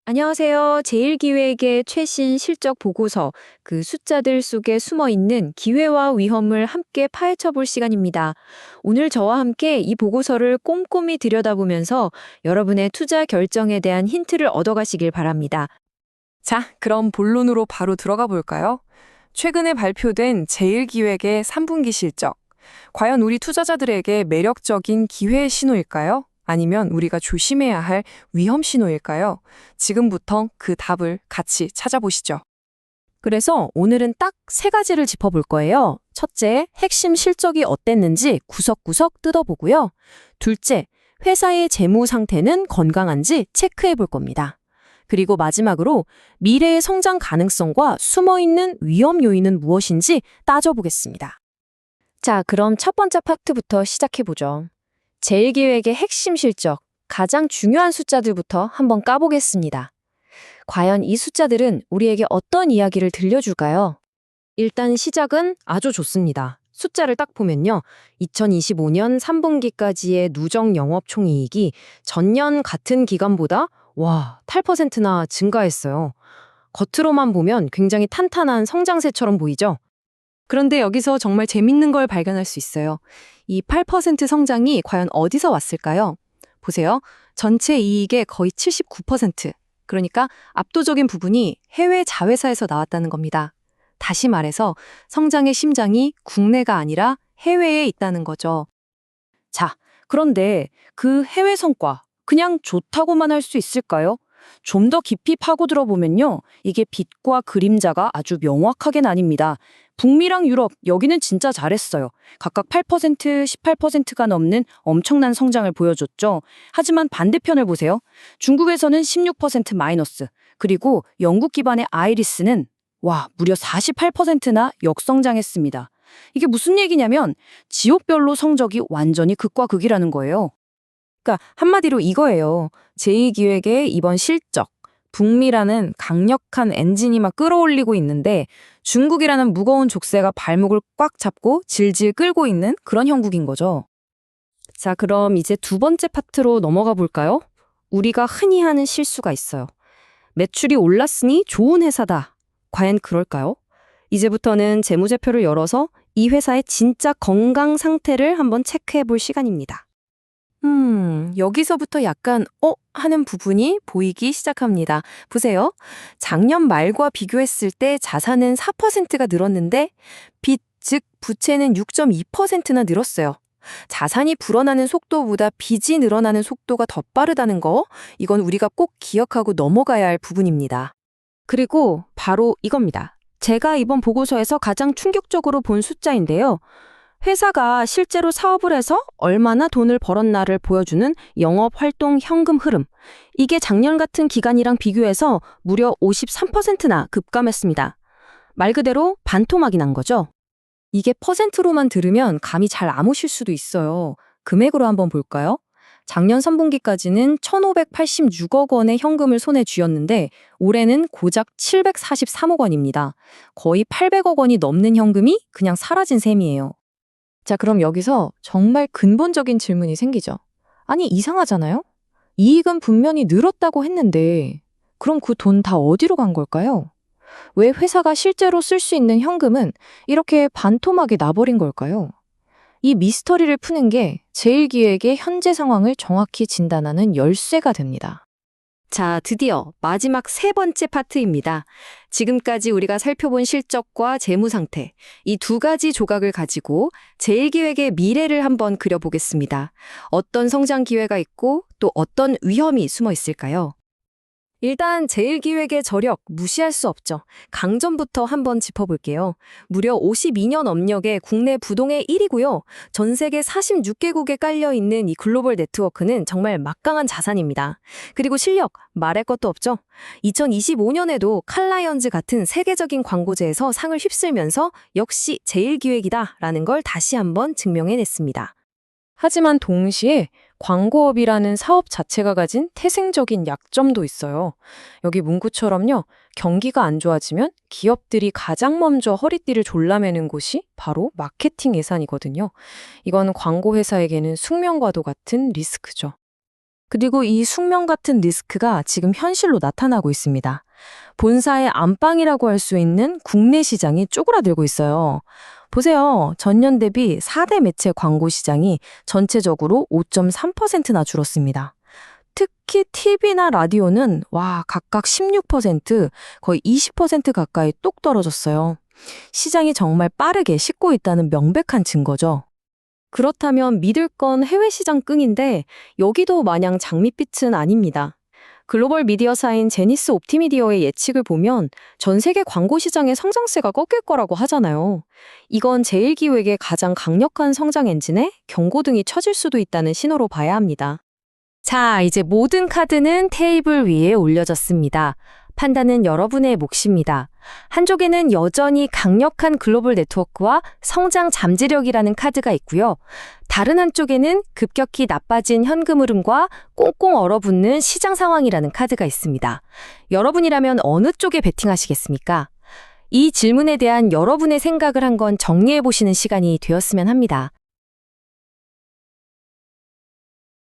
안녕하세요. 제일기획의 최신 실적 보고서, 그 숫자들 속에 숨어 있는 기회와 위험을 함께 파헤쳐 볼 시간입니다. 오늘 저와 함께 이 보고서를 꼼꼼히 들여다보면서 여러분의 투자 결정에 대한 힌트를 얻어가시길 바랍니다. 자, 그럼 본론으로 바로 들어가 볼까요? 최근에 발표된 제일기획의 3분기 실적. 과연 우리 투자자들에게 매력적인 기회의 신호일까요? 아니면 우리가 조심해야 할 위험 신호일까요? 지금부터 그 답을 같이 찾아보시죠. 그래서 오늘은 딱 세 가지를 짚어볼 거예요. 첫째, 핵심 실적이 어땠는지 구석구석 뜯어보고요. 둘째, 회사의 재무 상태는 건강한지 체크해 볼 겁니다. 그리고 마지막으로 미래의 성장 가능성과 숨어있는 위험 요인은 무엇인지 따져보겠습니다. 자, 그럼 첫 번째 파트부터 시작해보죠. 제일기획의 핵심 실적, 가장 중요한 숫자들부터 한번 까보겠습니다. 과연 이 숫자들은 우리에게 어떤 이야기를 들려줄까요? 일단 시작은 아주 좋습니다. 숫자를 딱 보면요. 2025년 3분기까지의 누적 영업 총이익이 전년 같은 기간보다 8%나 증가했어요. 겉으로만 보면 굉장히 탄탄한 성장세처럼 보이죠? 그런데 여기서 정말 재밌는 걸 발견할 수 있어요. 이 8% 성장이 과연 어디서 왔을까요? 보세요. 전체 이익의 거의 79%. 그러니까 압도적인 부분이 해외 자회사에서 나왔다는 겁니다. 다시 말해서 성장의 심장이 국내가 아니라 해외에 있다는 거죠. 자, 그런데 그 해외 성과 그냥 좋다고만 할 수 있을까요? 좀 더 깊이 파고들어 보면요. 이게 빛과 그림자가 아주 명확하게 나뉩니다. 북미랑 유럽, 여기는 진짜 잘했어요. 각각 8%, 18%가 넘는 엄청난 성장을 보여줬죠. 하지만 반대편을 보세요. 중국에서는 16% 마이너스, 그리고 영국 기반의 아이리스는 무려 48%나 역성장했습니다. 이게 무슨 얘기냐면 지역별로 성적이 완전히 극과 극이라는 거예요. 그러니까 한마디로 이거예요. 제2기획의 이번 실적, 북미라는 강력한 엔진이 막 끌어올리고 있는데 중국이라는 무거운 족쇄가 발목을 꽉 잡고 질질 끌고 있는 그런 형국인 거죠. 자, 그럼 이제 두 번째 파트로 넘어가 볼까요? 우리가 흔히 하는 실수가 있어요. 매출이 올랐으니 좋은 회사다. 과연 그럴까요? 이제부터는 재무제표를 열어서 이 회사의 진짜 건강 상태를 한번 체크해 볼 시간입니다. 여기서부터 약간 하는 부분이 보이기 시작합니다. 보세요. 작년 말과 비교했을 때 자산은 4%가 늘었는데 빚, 즉 부채는 6.2%나 늘었어요. 자산이 불어나는 속도보다 빚이 늘어나는 속도가 더 빠르다는 거, 이건 우리가 꼭 기억하고 넘어가야 할 부분입니다. 그리고 바로 이겁니다. 제가 이번 보고서에서 가장 충격적으로 본 숫자인데요. 회사가 실제로 사업을 해서 얼마나 돈을 벌었나를 보여주는 영업활동 현금 흐름. 이게 작년 같은 기간이랑 비교해서 무려 53%나 급감했습니다. 말 그대로 반토막이 난 거죠. 이게 퍼센트로만 들으면 감이 잘 안 오실 수도 있어요. 금액으로 한번 볼까요? 작년 3분기까지는 1,586억 원의 현금을 손에 쥐었는데 올해는 고작 743억 원입니다. 거의 800억 원이 넘는 현금이 그냥 사라진 셈이에요. 자, 그럼 여기서 정말 근본적인 질문이 생기죠. 아니, 이상하잖아요? 이익은 분명히 늘었다고 했는데 그럼 그 돈 다 어디로 간 걸까요? 왜 회사가 실제로 쓸 수 있는 현금은 이렇게 반토막이 나버린 걸까요? 이 미스터리를 푸는 게 제일기획의 현재 상황을 정확히 진단하는 열쇠가 됩니다. 자, 드디어 마지막 세 번째 파트입니다. 지금까지 우리가 살펴본 실적과 재무 상태, 이 두 가지 조각을 가지고 제일기획의 미래를 한번 그려보겠습니다. 어떤 성장 기회가 있고 또 어떤 위험이 숨어 있을까요? 일단 제일기획의 저력 무시할 수 없죠. 강점부터 한번 짚어볼게요. 무려 52년 업력의 국내 부동의 1위고요. 전 세계 46개국에 깔려있는 이 글로벌 네트워크는 정말 막강한 자산입니다. 그리고 실력, 말할 것도 없죠. 2025년에도 칼라이언즈 같은 세계적인 광고제에서 상을 휩쓸면서 역시 제일기획이다라는 걸 다시 한번 증명해냈습니다. 하지만 동시에 광고업이라는 사업 자체가 가진 태생적인 약점도 있어요. 여기 문구처럼요. 경기가 안 좋아지면 기업들이 가장 먼저 허리띠를 졸라매는 곳이 바로 마케팅 예산이거든요. 이건 광고 회사에게는 숙명과도 같은 리스크죠. 그리고 이 숙명 같은 리스크가 지금 현실로 나타나고 있습니다. 본사의 안방이라고 할 수 있는 국내 시장이 쪼그라들고 있어요. 보세요. 전년 대비 4대 매체 광고 시장이 전체적으로 5.3%나 줄었습니다. 특히 TV나 라디오는 각각 16%, 거의 20% 가까이 뚝 떨어졌어요. 시장이 정말 빠르게 식고 있다는 명백한 증거죠. 그렇다면 믿을 건 해외 시장 끙인데 여기도 마냥 장밋빛은 아닙니다. 글로벌 미디어사인 제니스 옵티미디어의 예측을 보면 전 세계 광고 시장의 성장세가 꺾일 거라고 하잖아요. 이건 제1기획의 가장 강력한 성장 엔진에 경고등이 쳐질 수도 있다는 신호로 봐야 합니다. 자, 이제 모든 카드는 테이블 위에 올려졌습니다. 판단은 여러분의 몫입니다. 한쪽에는 여전히 강력한 글로벌 네트워크와 성장 잠재력이라는 카드가 있고요. 다른 한쪽에는 급격히 나빠진 현금 흐름과 꽁꽁 얼어붙는 시장 상황이라는 카드가 있습니다. 여러분이라면 어느 쪽에 베팅하시겠습니까? 이 질문에 대한 여러분의 생각을 한번 정리해 보시는 시간이 되었으면 합니다.